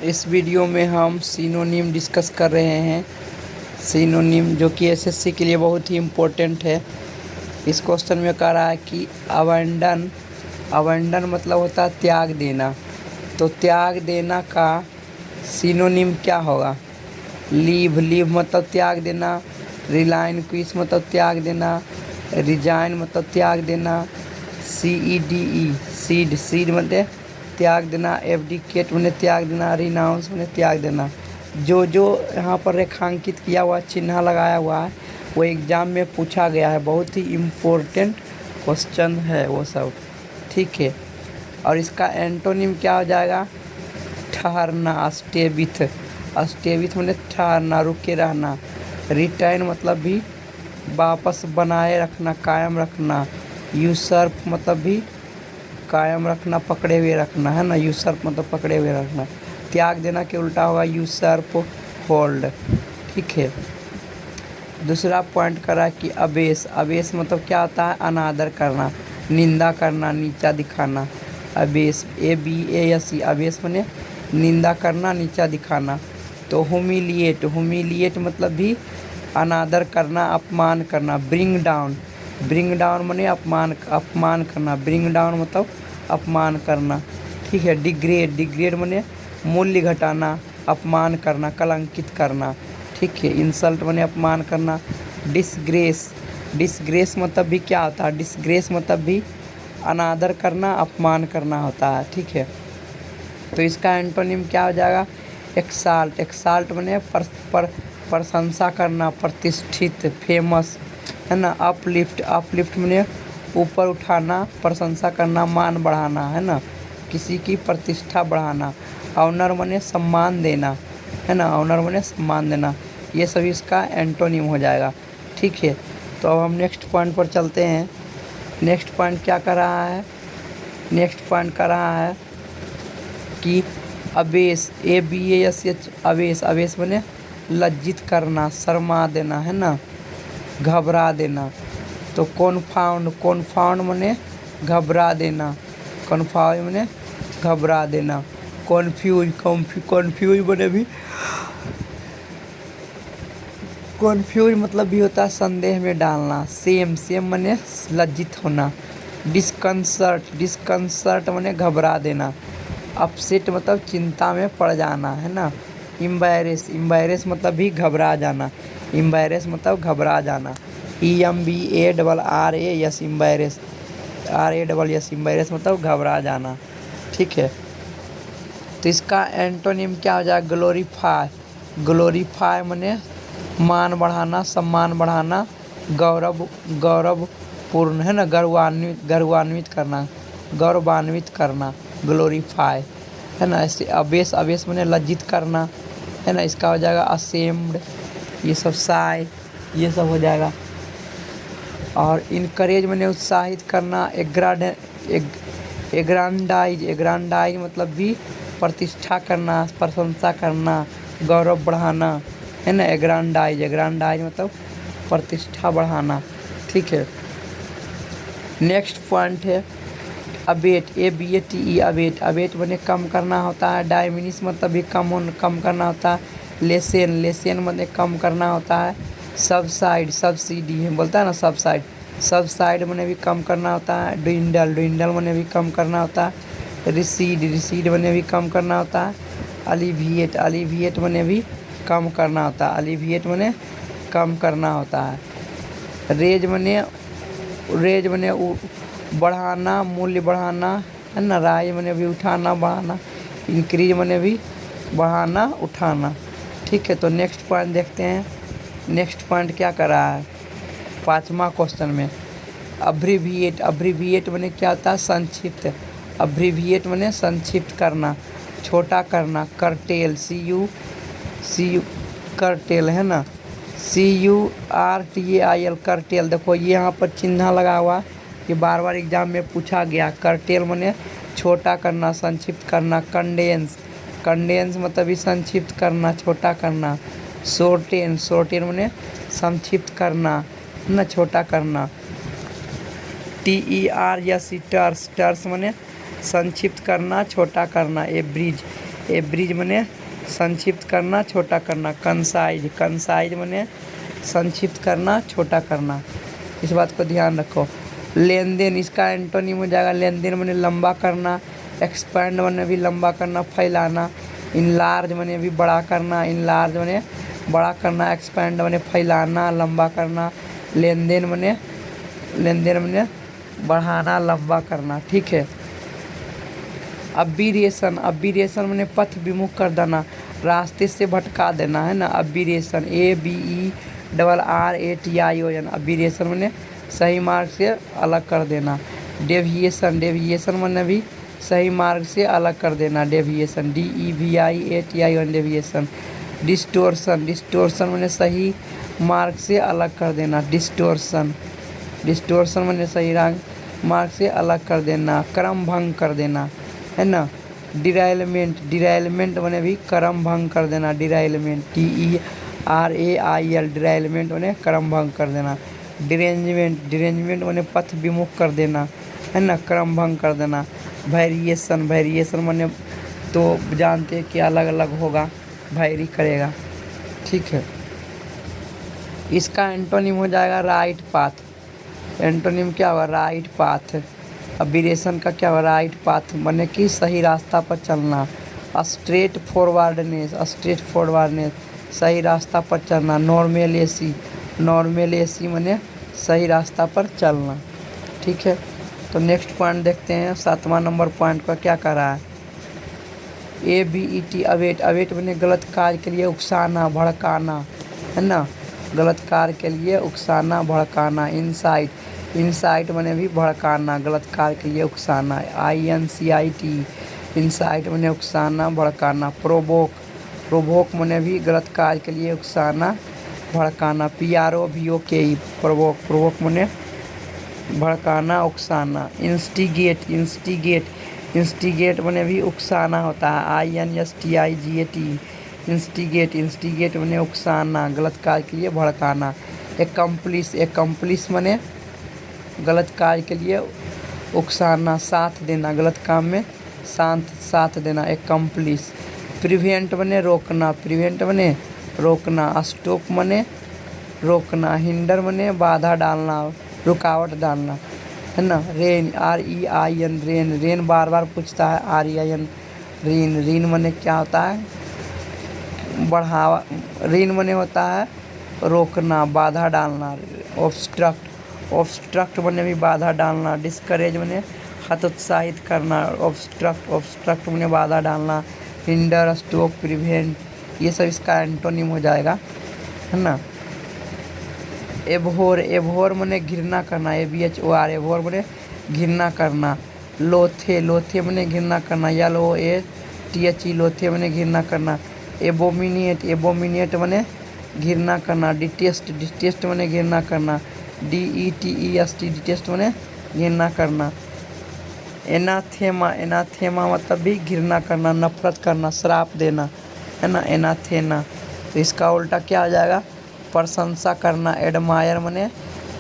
इस वीडियो में हम सिनोनिम डिस्कस कर रहे हैं। सिनोनिम जो कि एसएससी के लिए बहुत ही इम्पोर्टेंट है। इस क्वेश्चन में कह रहा है कि अबंडन मतलब होता है त्याग देना। तो त्याग देना का सिनोनिम क्या होगा? लीव मतलब त्याग देना, रिलाइन क्विस मतलब त्याग देना, रिजाइन मतलब त्याग देना, सीड मतलब त्याग देना, एब्डिकेट मतलब त्याग देना, रिनाउंस मतलब त्याग देना। जो यहाँ पर रेखांकित किया हुआ चिन्ह लगाया हुआ है वो एग्ज़ाम में पूछा गया है। बहुत ही इम्पोर्टेंट क्वेश्चन है वो सब, ठीक है। और इसका एंटोनिम क्या हो जाएगा? ठहरना, अस्टेबिथ मतलब ठहरना, रुके रहना। रिटर्न मतलब भी वापस बनाए रखना, कायम रखना। यूसर्प मतलब भी कायम रखना, पकड़े हुए रखना, है ना। यूसर्प मतलब पकड़े हुए रखना। त्याग देना के उल्टा होगा यूसर्प होल्ड, ठीक है। दूसरा पॉइंट करा कि अबेस मतलब क्या होता है? अनादर करना, निंदा करना, नीचा दिखाना। अबेस ABASE अबेस मने निंदा करना, नीचा दिखाना। तो हुमिलिएट मतलब भी अनादर करना, अपमान करना। ब्रिंग डाउन मने अपमान करना। ब्रिंग डाउन मतलब अपमान करना, ठीक है। डिग्रेड मने मूल्य घटाना, अपमान करना, कलंकित करना, ठीक है। इंसल्ट मने अपमान करना। डिसग्रेस मतलब भी क्या होता है? डिसग्रेस मतलब भी अनादर करना, अपमान करना होता है, ठीक है। तो इसका एंटोनिम क्या हो जाएगा? एक्साल्ट मने प्रशंसा करना, प्रतिष्ठित, फेमस, है ना। अपलिफ्ट मने ऊपर उठाना, प्रशंसा करना, मान बढ़ाना, है ना, किसी की प्रतिष्ठा बढ़ाना। ऑनर मने सम्मान देना, है ना, ऑनर मने सम्मान देना। ये सभी इसका एंटोनिम हो जाएगा, ठीक है। तो अब हम नेक्स्ट पॉइंट पर चलते हैं। नेक्स्ट पॉइंट क्या कर रहा है? नेक्स्ट पॉइंट कर रहा है कि अबेस ABASH अबेस मने लज्जित करना, शर्मा देना, है ना, घबरा देना। तो कॉन्फाउंड मने घबरा देना, कॉन्फाउंड मने घबरा देना। कॉन्फ्यूज मने भी कॉन्फ्यूज मतलब भी होता है संदेह में डालना। सेम मने लज्जित होना। डिस्कंसर्ट मने घबरा देना। अपसेट मतलब चिंता में पड़ जाना, है ना। इम्बैरेस मतलब भी घबरा जाना। इम्बैरेस मतलब घबरा जाना। EMBARRAS इम्बैरेस, RASS इम्बैरेस मतलब घबरा जाना, ठीक है। तो इसका एंटोनिम क्या हो जाएगा? ग्लोरीफाई मने मान बढ़ाना, सम्मान बढ़ाना, गौरवपूर्ण, है ना, गौरवान्वित करना, ग्लोरीफाई, है ना। ऐसे अबेस मने लज्जित करना, है ना। इसका हो जाएगा असेम्ड, ये सब साय, ये सब हो जाएगा। और इनकरेज मने उत्साहित करना। एग्रांडाइज मतलब भी प्रतिष्ठा करना, प्रशंसा करना, गौरव बढ़ाना, है ना। एग्रांडाइज मतलब प्रतिष्ठा बढ़ाना, ठीक है। नेक्स्ट पॉइंट है अबेट अबेट मने कम करना होता है। डायमिनिश मतलब भी कम करना होता है। लेसेन मने कम करना होता है। सब्सिडी बोलता है ना, सबसाइड मने भी कम करना होता है। ड्विंडल मने भी कम करना होता है। रिसीड मने भी कम करना होता है। अलिविएट मने भी कम करना होता है। अलिविएट मने कम करना होता है। रेज मने बढ़ाना, मूल्य बढ़ाना, है ना। राइज मने भी उठाना, बढ़ाना। इंक्रीज मने भी बढ़ाना, उठाना, ठीक है। तो नेक्स्ट पॉइंट देखते हैं। नेक्स्ट पॉइंट क्या कर रहा है 5वां क्वेश्चन में? अब्रीविएट मने क्या होता है? संक्षिप्त। अब्रीविएट मने संक्षिप्त करना, छोटा करना। करटेल CU करटेल, है ना, CURTAIL करटेल। देखो ये यहाँ पर चिन्ह लगा हुआ, ये बार एग्जाम में पूछा गया। करटेल मने छोटा करना, संक्षिप्त करना। कंडेंस मतलब भी संक्षिप्त करना, छोटा करना। शॉर्टेन मने संक्षिप्त करना, है ना, छोटा करना। TERS टर्स मने संक्षिप्त करना, छोटा करना। एब्रिज मने संक्षिप्त करना, छोटा करना। कंसाइज, कंसाइज मने संक्षिप्त करना, छोटा करना। इस बात को ध्यान रखो। लेन देन, इसका एंटोनिम हो जाएगा लेन देन मने लंबा करना। एक्सपैंड मने भी लंबा करना, फैलाना। इनलार्ज मने भी बड़ा करना, इनलार्ज मने बड़ा करना। एक्सपैंड मने फैलाना, लंबा करना। लेन देन मने बढ़ाना, लंबा करना। ठीक है। अबीरेशन, अबीरेशन मने पथ विमुख कर देना, रास्ते से भटका देना, है ना। अबीरेशन, ABERRATION, अबीरेशन मने सही मार्ग से अलग कर देना। डेविएशन, डेविएशन मने भी सही मार्ग से अलग कर देना, deviation. DEVIATION, deviation. Distortion, distortion मने सही मार्ग से अलग कर देना, डिस्टोर्शन। डिस्टोर्शन मने सही मार्ग से अलग कर देना, क्रम भंग कर देना, है ना। डिराइलमेंट, डिराइलमेंट मने भी क्रम भंग कर देना, डिराइलमेंट। DERAIL, डिराइलमेंट मने क्रम भंग कर देना। डिरेंजमेंट, डिरेंजमेंट मने पथ विमुख कर देना, है ना, क्रम भंग कर देना। वेरिएशन, वेरिएशन मने तो जानते हैं कि अलग अलग होगा, वैरी करेगा। ठीक है। इसका एंटोनिम हो जाएगा राइट पाथ। एंटोनिम क्या होगा? Right path. अबीरेशन का क्या होगा? राइट पाथ मने कि सही रास्ता पर चलना। स्ट्रेट फॉरवर्डनेस, स्ट्रेट फॉरवर्डनेस सही रास्ता पर चलना। नॉर्मलेसी, नॉर्मलेसी मने सही रास्ता पर चलना। ठीक है। तो नेक्स्ट पॉइंट देखते हैं, 7वां नंबर पॉइंट का क्या कर रहा है। ABET, अवेट, अवेट मने गलत कार्य के लिए उकसाना, भड़काना, है ना। गलत कार्य के लिए उकसाना, भड़काना। इंसाइट, इंसाइट मने भी भड़काना, गलत कार्य के लिए उकसाना। INCIT, इंसाइट मने उकसाना, भड़काना। प्रोवोक, प्रोवोक मने भी गलत कार्य के लिए उकसाना, भड़काना। PROVOKE, प्रोवोक, प्रोवोक मने भड़काना, उकसाना। इंस्टिगेट, इंस्टिगेट, इंस्टिगेट मने भी उकसाना होता है। INSTIGAT, इंस्टिगेट, इंस्टिगेट मने उकसाना, गलत कार्य के लिए भड़काना। एकम्प्लिश, एकम्प्लिश मने गलत कार्य के लिए उकसाना, साथ देना, गलत काम में साथ देना, एकम्प्लिश। प्रिवेंट मने रोकना, प्रिवेंट मने रोकना। स्टॉप मने रोकना। हिंडर मने बाधा डालना, रुकावट डालना, है ना। रेन, REIN, रेन, रेन बार बार पूछता है, REIN, रीन। रीन मने क्या होता है? बढ़ावा। रीन मने होता है रोकना, बाधा डालना। ऑब्स्ट्रक्ट, ऑब्स्ट्रक्ट मने भी बाधा डालना। डिस्करेज मने हतोत्साहित करना। ऑब्स्ट्रक्ट, ऑब्स्ट्रक्ट मने बाधा डालना। हिंडर, स्टॉप, प्रिवेंट, ये सब इसका एंटोनिम हो जाएगा, है ना। एबहोर, एबहोर मने घृणा करना, ABHOR, एबहोर मने घृणा करना। लोथे, लोथे मने घृणा करना, LOATHE, लोथे मने घृणा करना। एबोमिनेट, एबोमिनेट मने घृणा करना। डिटेस्ट, डिटेस्ट मने घृणा करना। DETEST, डिटेस्ट मने घृणा करना। एनाथेमा, एनाथेमा मतलब भी घृणा करना, नफरत करना, श्राप देना, है ना, एनाथेना। तो इसका उल्टा क्या हो जाएगा? प्रशंसा करना। एडमायर मने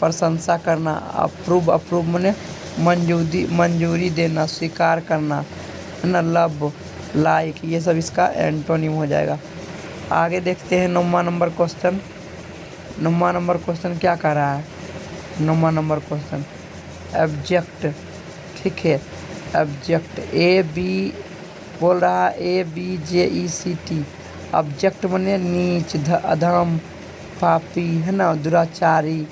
प्रशंसा करना। अप्रूव, अप्रूव मने मंजूरी देना, स्वीकार करना, है ना। लव, लाइक, ये सब इसका एंटोनिम हो जाएगा। आगे देखते हैं 9वां नंबर क्वेश्चन। 9वां नंबर क्वेश्चन क्या कर रहा है? 9वां नंबर क्वेश्चन ऑब्जेक्ट। ठीक है। ऑब्जेक्ट, बोल रहा है ABJECT। ऑब्जेक्ट मने नीच, अधम, पापी, है ना, दुराचारी।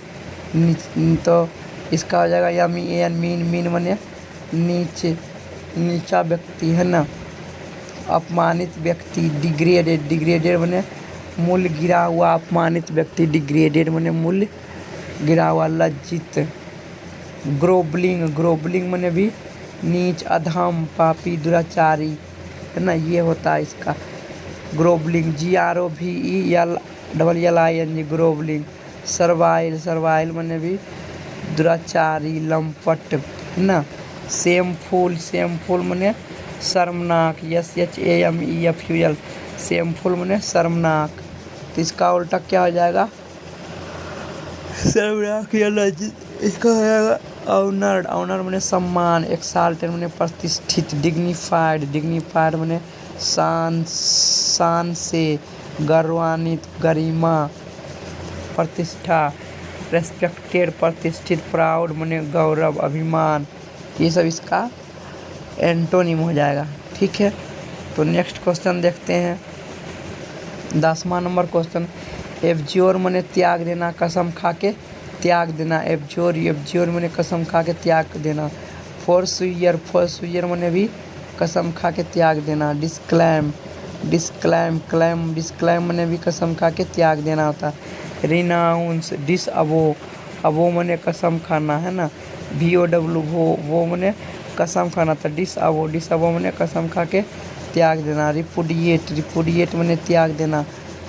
तो इसका हो जाएगा MEAN, मीन, मीन मने नीच, नीचा व्यक्ति, है ना। अपमानित व्यक्ति। डिग्रेडेड, डिग्रेडेड मने मूल्य गिरा हुआ, अपमानित व्यक्ति। डिग्रेडेड मने मूल्य गिरा हुआ, लज्जित। ग्रोबलिंग, ग्रोबलिंग मने भी नीच, अधम, पापी, दुराचारी, है ना, ये होता है इसका ग्रोबलिंग। GROVELLING, ग्रोबलिंग। सर्वाइल, सर्वाइल मने भी दुराचारी, लंपट, है ना। शेमफुल, शेमफुल मने शर्मनाक। SHAMEFUL, शेमफुल मने शर्मनाक। तो इसका उल्टा क्या हो जाएगा? शर्मनाक या लज्जित। इसका हो जाएगा ऑनर्ड, ऑनर मने सम्मान। एक्साल्टेड मने प्रतिष्ठित। डिग्निफाइड, डिग्निफाइड मने शान से, गौरवान्वित, गरिमा, प्रतिष्ठा, रेस्पेक्टेड, प्रतिष्ठित, प्राउड माने गौरव, अभिमान, ये सब इसका एंटोनिम हो जाएगा। ठीक है, तो नेक्स्ट क्वेश्चन देखते हैं 10वां नंबर क्वेश्चन। एब्ज्योर माने त्याग देना, कसम खा के त्याग देना। एब्ज्योर माने कसम खा के त्याग देना। फोरस्वीयर माने भी कसम खा के त्याग देना। डिस्क्लेम माने भी कसम खा के त्याग देना होता है। रिनाउंस, अबो माने कसम खाना है ना। VOW वो माने कसम खाना था। डिसअबो माने कसम खा के त्याग देना। रिपुडिएट माने त्याग देना।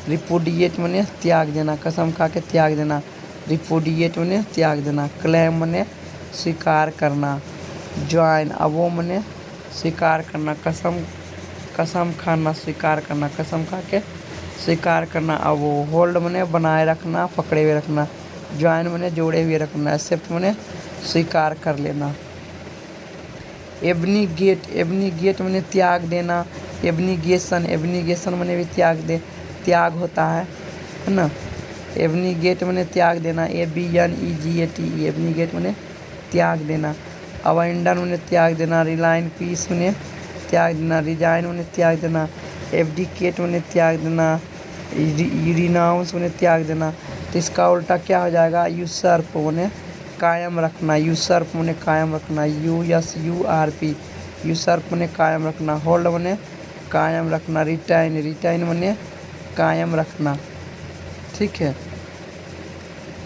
रिपुडिएट माने त्याग देना, कसम खा के त्याग देना। रिपुडिएट माने त्याग देना। क्लेम माने स्वीकार करना। ज्वाइन, अबो माने स्वीकार करना, कसम खाना, स्वीकार करना, कसम खा के स्वीकार करना। अबो होल्ड माने बनाए रखना, पकड़े हुए रखना। ज्वाइन माने जोड़े हुए रखना। एक्सेप्ट माने स्वीकार कर लेना। एब्नीगेट माने त्याग देना। एब्नीगेशन माने भी त्याग होता है ना। एब्नीगेट माने त्याग देना। ABNEGAT, एब्नीगेट माने त्याग देना। अबैंडन माने त्याग देना। रिलाइन पीस माने त्याग देना। रिजाइन माने त्याग देना। एब्डिकेट माने त्याग देना। रिनाउंस माने त्याग देना। तो इसका उल्टा क्या हो जाएगा? यूसर्प माने कायम रखना। यूसर्प माने कायम रखना। USURP, यूसर्प माने कायम रखना। होल्ड माने कायम रखना। रिटाइन माने कायम रखना। ठीक है।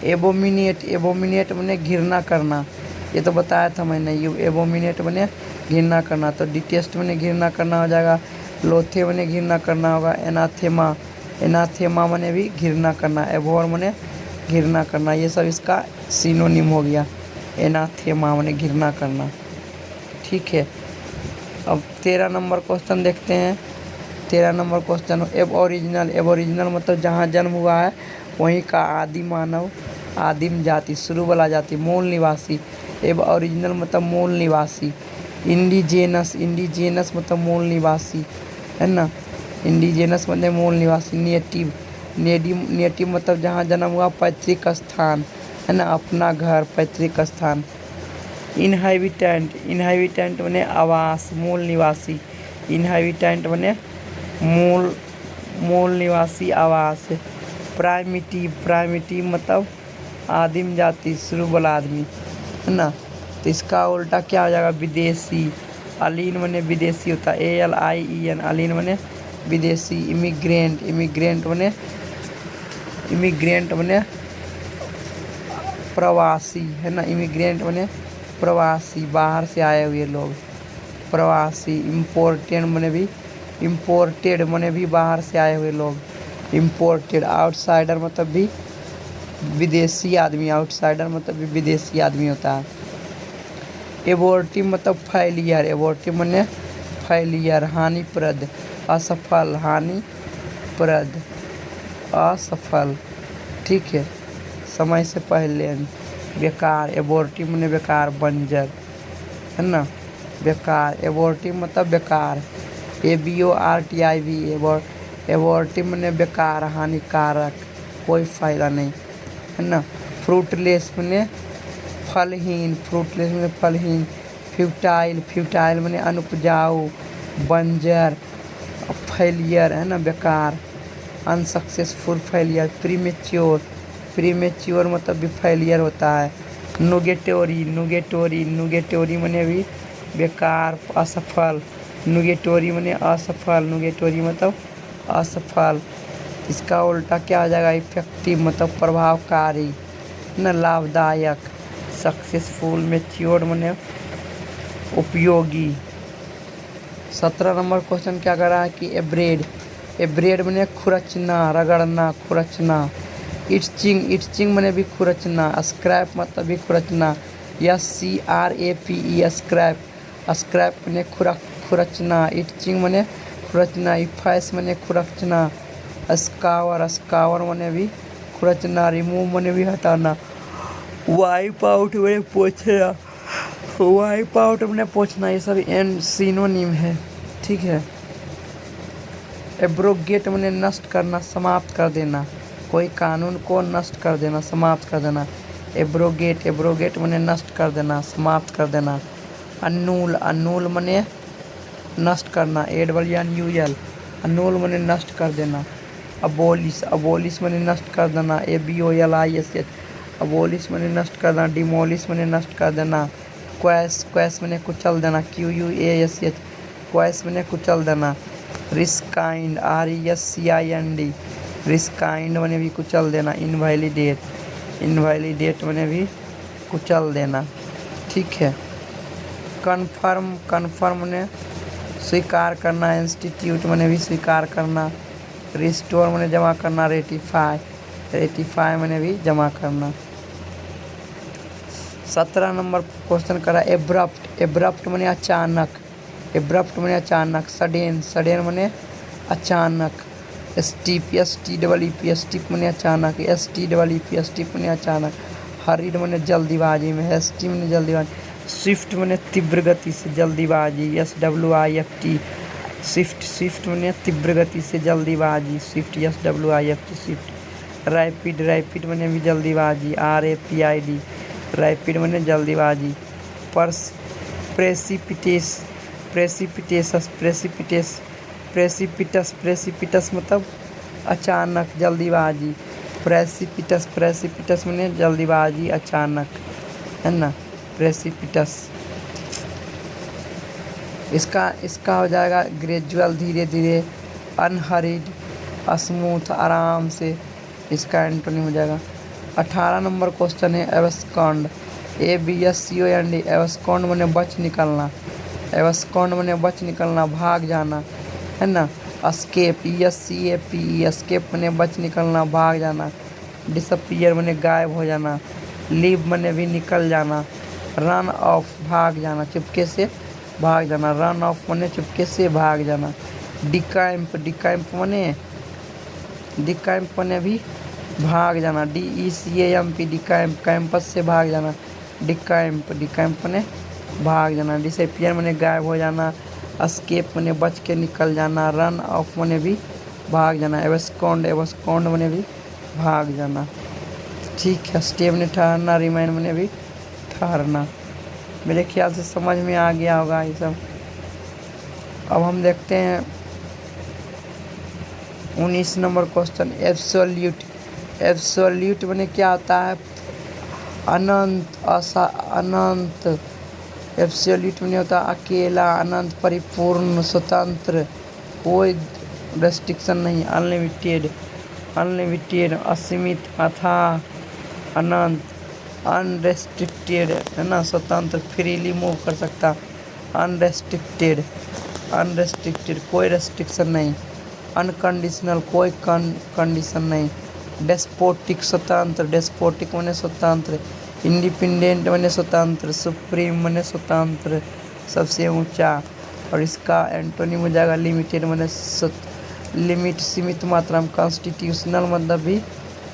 एबोमिनेट माने घृणा करना। ये तो बताया था मैंने। एबोमिनेट माने घृणा करना। तो डिटेस्ट माने घृणा करना हो जाएगा। लोथे माने घृणा करना होगा। एनाथेमा माने भी घृणा करना। एबोर माने घृणा करना। ये सब इसका सिनोनिम हो गया। एनाथेमा माने घृणा करना। ठीक है, अब 13 नंबर क्वेश्चन देखते हैं। 13 नंबर क्वेश्चन, एबोरिजिनल मतलब जहाँ जन्म हुआ है वहीं का आदि मानव, आदिम जाति, शुरू वाला जाति, मूल निवासी। एबोरिजिनल मतलब मूल निवासी। इंडिजेनस मतलब मूल निवासी है ना। इंडिजेनस मतलब मूल निवासी। नेटिव मतलब जहाँ जन्म हुआ, पैतृक स्थान है ना, अपना घर, पैतृक स्थान। इनहैबिटेंट माने आवास, मूल निवासी। इनहैबिटेंट माने मूल निवासी, आवास। प्राइमिटिव मतलब आदिम जाति, शुरू वाला आदमी है ना। तो इसका उल्टा क्या हो जाएगा? विदेशी। अलीन माने विदेशी होता है। ALIEN, अलीन माने विदेशी। इमिग्रेंट माने प्रवासी है ना। इमिग्रेंट माने प्रवासी, बाहर से आए हुए लोग, प्रवासी। इम्पोर्टेड माने भी बाहर से आए हुए लोग, इम्पोर्टेड। आउटसाइडर मतलब भी विदेशी आदमी, आउटसाइडर मतलब भी विदेशी आदमी होता है। एबॉर्टिव मतलब फेलियर। एबॉर्टिव माने फेलियर, हानिप्रद, असफल, हानिप्रद, असफल। ठीक है, समय से पहले। बेकार, एबॉर्टिव माने बेकार, बंजर है ना, बेकार। एबॉर्टिव मतलब बेकार। ABORTIV, एबॉर्टिव माने बेकार, हानिकारक, कोई फायदा नहीं है ना। फ्रूटलेस माने फलहीन। फ्यूटाइल माने अनुपजाऊ, बंजर, फेलियर है ना, बेकार। Unsuccessful, failure. प्रीमेच्योर मतलब भी फेलियर होता है। नुगेटोरी माने भी बेकार, असफल। नुगेटोरी माने असफल। नुगेटोरी मतलब असफल। इसका उल्टा क्या हो जाएगा? इफेक्टिव मतलब प्रभावकारी ना, लाभदायक। सक्सेसफुल, मैच्योर माने उपयोगी। 17 नंबर क्वेश्चन क्या कर रहा है कि एब्रेड माने खुरचना, रगड़ना, खुरचना। इट्चिंग माने भी खुरचना। स्क्रैप मतलब भी खुरचना। SCRAPE, स्क्रैप माने खुरचना। इट्चिंग माने खुरचना। इफेस माने खुरचना। स्कावर माने भी खुरचना। रिमूव माने भी हटाना। वाइप आउट माने पोछना। ये सब सिनोनिम है। ठीक है, एब्रोगेट मैंने नष्ट करना, समाप्त कर देना, कोई कानून को नष्ट कर देना, समाप्त कर देना। एब्रोगेट, एब्रोगेट मैंने नष्ट कर देना, समाप्त कर देना। अन्नूल, अन्नूल मैंने नष्ट करना, ANNUL, अन्नूल मैंने नष्ट कर देना। अबोलिश, अबोलिश मैंने नष्ट कर देना, ABOLISH, अबोलिश मैंने नष्ट कर देना। डिमोलिश मैंने नष्ट कर देना। क्वैश, क्वैश मैंने कुचल देना, QUASH, क्वैश मैंने कुचल देना। रिस्काइंड, RESCIND, रिस्काइंड मैंने भी कुचल देना। इनवैलिडेट, इनवैलिडेट मैंने भी कुचल देना। ठीक है। कन्फर्म, कन्फर्म ने स्वीकार करना। इंस्टीट्यूट मैंने भी स्वीकार करना। रिस्टोर मैंने जमा करना। रेटिफाई, रेटिफाई मैंने भी जमा करना। 17 नंबर क्वेश्चन करा एब्रप्ट, एब्रप्ट मैंने अचानक, एब्रप्ट मैंने अचानक। सडेन, सडेन मैंने अचानक। स्टीप, STEEP, स्टीप मैंने अचानक। STEEP, स्टीप मैंने अचानक। हरीड मैंने जल्दीबाजी में। ST मैंने जल्दीबाजी। स्विफ्ट मैंने तीव्र गति से, जल्दीबाजी। SWIFT, स्विफ्ट, स्विफ्ट मैंने तीव्र गति से, जल्दीबाजी। Swift, SWIFT, Swift. Rapid, rapid मैंने भी जल्दीबाजी। RAPID, रैपिड मैंने जल्दीबाजी। प्रेसिपिटेस, प्रेसिपिटेसस, प्रेसिपिटेस, प्रेसिपिटस, प्रेसिपिटस मतलब अचानक, जल्दीबाजी। प्रेसिपिटस, प्रेसिपिटस मैंने जल्दीबाजी, अचानक, है ना, प्रेसिपिटस। इसका हो जाएगा ग्रेजुअल, धीरे धीरे। अनहरीड, स्मूथ, आराम से, इसका एंटोनिम हो जाएगा। 18 नंबर क्वेश्चन है एब्सकॉन्ड, ABSCOND, एब्सकॉन्ड मैंने बच निकलना, एब्सकॉन्ड मैंने बच निकलना, भाग जाना, है ना। एस्केप, ESCAPE, एस्केप मैंने बच निकलना, भाग जाना। डिसअपीयर मैंने गायब हो जाना। लीव मैंने भी निकल जाना। रन ऑफ, भाग जाना, चुपके से भाग जाना। रन ऑफ मैंने चुपके से भाग जाना। डिकैम्प, डिकैम्प मैंने, डिकैम्प मैंने भी भाग जाना। DECAMP, डिकैम्प, कैंपस से भाग जाना। डिकैम्प, डिकैम्प मैंने भाग जाना। डिसअपीयर मैंने गायब हो जाना। एस्केप मैंने बच के निकल जाना। रन ऑफ मैंने भी भाग जाना। एब्सकॉन्ड, एब्सकॉन्ड मैंने भी भाग जाना। ठीक है। स्टे मैंने ठहरना। रिमाइन मैंने भी ठहरना। मेरे ख्याल से समझ में आ गया होगा ये सब। अब हम देखते हैं 19 नंबर क्वेश्चन एब्सोल्यूट, एब्सोल्यूट मैंने क्या होता है, अनंत, अनंत। एब्सोल्यूट मैंने होता है अकेला, अनंत, परिपूर्ण, स्वतंत्र, कोई रेस्ट्रिक्शन नहीं। अनलिमिटेड, अनलिमिटेड, असीमित, अथाह, अनंत। अनरेस्ट्रिक्टेड, है ना, स्वतंत्र, फ्रीली मूव कर सकता। अनरेस्ट्रिक्टेड, अनरेस्ट्रिक्टेड, कोई रेस्ट्रिक्शन नहीं। अनकंडीशनल, कोई कंडीशन नहीं। डेस्पोटिक, स्वतंत्र, डेस्पोटिक मैंने स्वतंत्र। इंडिपेंडेंट मैंने स्वतंत्र। सुप्रीम मैंने स्वतंत्र, सबसे ऊंचा। और इसका एंटोनिम हो जाएगा लिमिटेड मैंने लिमिट, सीमित मात्रा में। कॉन्स्टिट्यूशनल मतलब भी,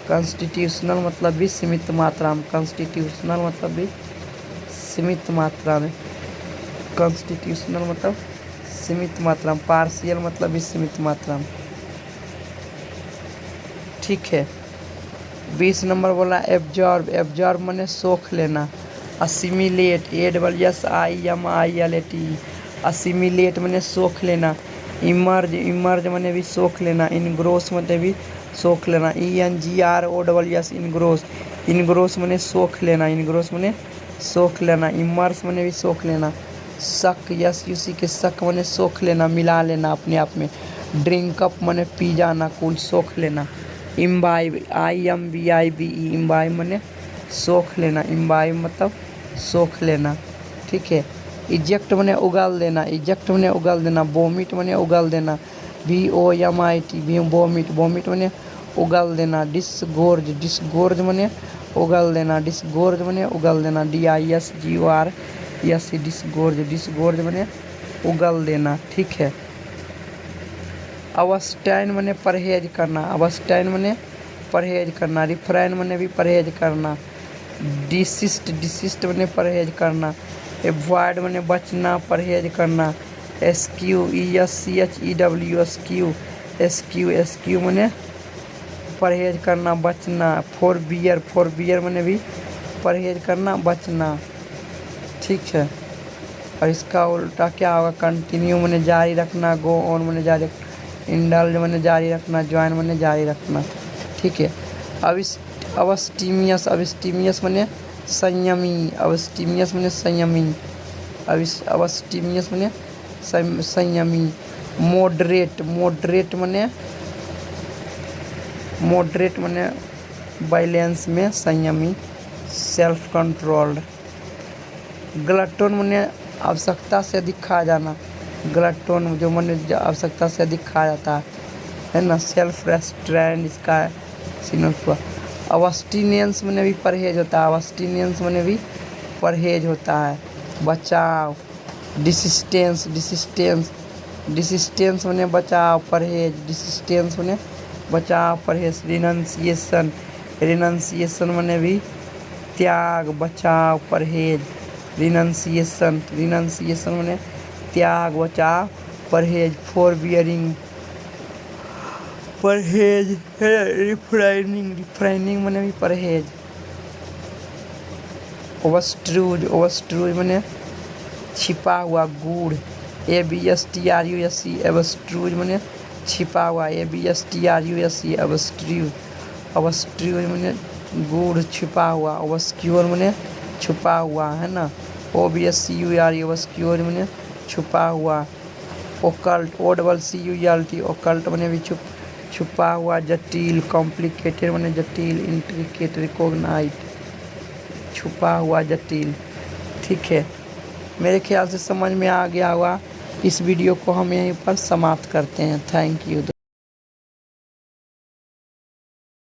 कॉन्स्टिट्यूशनल मतलब भी सीमित मात्रा में। कॉन्स्टिट्यूशनल मतलब भी सीमित मात्रा में। कॉन्स्टिट्यूशनल मतलब सीमित मात्रा में। पार्शियल मतलब भी सीमित मात्रा में। ठीक है। 20 नंबर बोला एब्जॉर्ब, एब्जॉर्ब मैंने सोख लेना। असिमिलेट, ASSIMILATE, असिमिलेट मैंने सोख लेना। इमर्ज, इमर्ज मैंने भी सोख लेना। इनग्रोस मैंने भी सोख लेना। ENGROSS, इनग्रोस, इनग्रोस मैंने सोख लेना। इनग्रोस मैंने सोख लेना। इमर्स मैंने भी सोख लेना। शक, SUC के शक मैंने सोख लेना, मिला लेना अपने आप में। ड्रिंक अप मैंने पी जाना, कुल सोख लेना। इम्बाइब, IMBIBE, इम्बाइब मैंने सोख लेना। इम्बाइब मतलब सोख लेना। ठीक है। इजेक्ट मैंने उगल देना, इजेक्ट मैंने उगल देना। वोमिट मैंने उगल देना। VOMIT, वोमिट, वोमिट मैंने उगल देना। डिसगोर्ज, डिसगोर्ज मैंने उगल देना। डिसगोर्ज मैंने उगल देना। DISGORGE, डिसगोर्ज, डिसगोर्ज मैंने उगल देना। ठीक है। अबस्टैन मैंने परहेज करना, अबस्टैन मैंने परहेज करना। रिफ्रेन मैंने भी परहेज करना। डिसिस्ट, डिसिस्ट मैंने परहेज करना। एवॉइड मैंने बचना, परहेज करना। SQ, ESCHEW, SQ, एसक्यू मैंने परहेज करना बचना। फॉर बियर मैंने भी परहेज करना बचना, ठीक है। और इसका उल्टा क्या होगा, कंटिन्यू मैंने जारी रखना, गो ऑन मैंने जारी, इंडल्ज मैंने जारी रखना, ज्वाइन मैंने जारी रखना, ठीक है। अबस्टीमियस मैंने संयमी, अबस्टीमियस मैंने संयमी, अबस्टीमियस मैंने संयमी। मॉडरेट मैंने बैलेंस में संयमी, सेल्फ कंट्रोल्ड। ग्लटोन मैंने आवश्यकता से अधिक खा जाना, ग्लटोन जो मैंने आवश्यकता से अधिक खा जाता है ना। सेल्फ रेस्ट्रेंट इसका सिनोनिम हुआ। अबस्टिनेंस मैंने भी परहेज होता है, अबस्टिनेंस मैंने भी परहेज होता है, बचाव। डिसिस्टेंस मैंने बचाव परहेज, डिसिस्टेंस मैंने बचाव परहेज। रिनंसिएशन मैंने भी त्याग बचाव परहेज, रिनंसिएशन मैंने त्याग बचाव परहेज। फॉरबियरिंग परहेज, रिफ्रेनिंग मैंने भी परहेज। ओवस्ट्रूज मैंने छिपा हुआ गुड़, ABSTRUSE एबस्ट्रूज मैंने छिपा हुआ, ABSTRUSE अबस्ट्रूज मैंने गुड़ छिपा हुआ, ओबस्क्योर मैंने छुपा हुआ, है ना। OBSCURE ओबस्क्योर मैंने छुपा हुआ। ओकल्ट OCCULT ओकल्ट मैंने भी छुपा हुआ, जटिल। कॉम्प्लिकेटेड मैंने जटिल, इंट्रिकेट, रिकॉग्नाइज छुपा हुआ, जटिल, ठीक है। मेरे ख्याल से समझ में आ गया होगा। इस वीडियो को हम यहीं पर समाप्त करते हैं। Thank you.